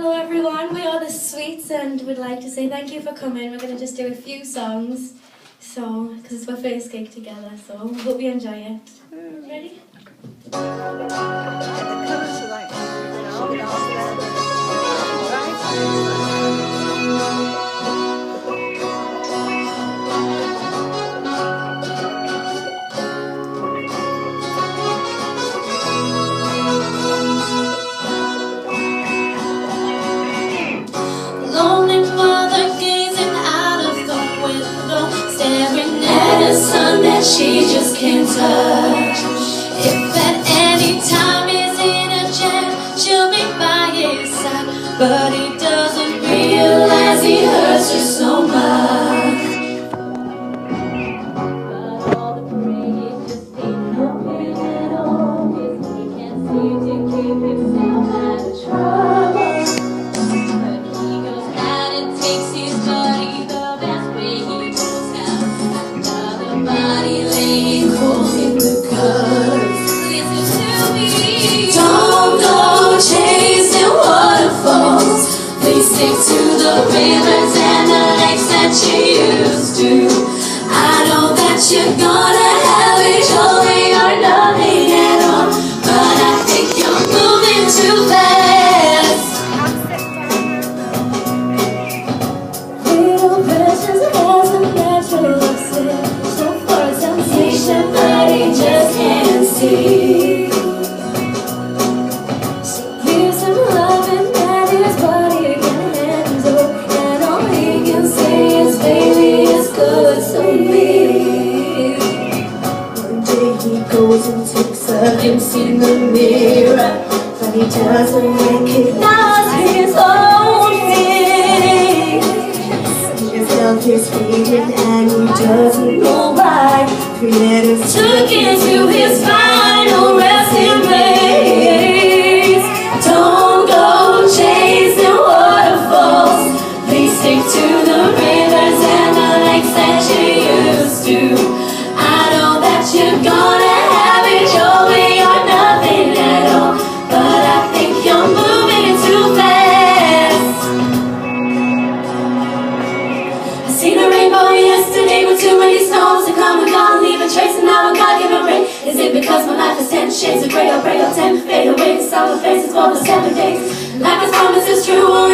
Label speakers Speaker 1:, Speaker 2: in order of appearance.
Speaker 1: Hello everyone, we are the Sweets and we'd like to say thank you for coming. We're going to just do a few songs, because it's our first gig together, so hope you enjoy it. Ready?
Speaker 2: Lonely mother gazing out of the window, staring at a sun that she just can't touch. If at any time he's in a jam, she'll be by his side, but he doesn't realize he hurts her so much. But all the praise just ain't helping at all, 'cause he can't seem to keep himself out of trouble. Don't go chasing waterfalls. Please stick to the rivers and the lakes that you used to. I know that you're gonna have it your way or nothing at all, but I think you're moving too fast. Little Precious has a natural obsession for sensation, but he just can't see. Goes and takes a glimpse in the mirror, but he doesn't recognize his own face. He felt his feeling and he doesn't know why. 3 letters took into his final resting place. Don't go chasing waterfalls. Please stick to the rivers and the lakes that you used to. I know that you're gonna too many snows and come and gone, leave a trace, and now I can't give a break. Is it because my life is 10 shades of grey or gray or 10 fade away? The summer faces for the 7 days. Like his promise is true, only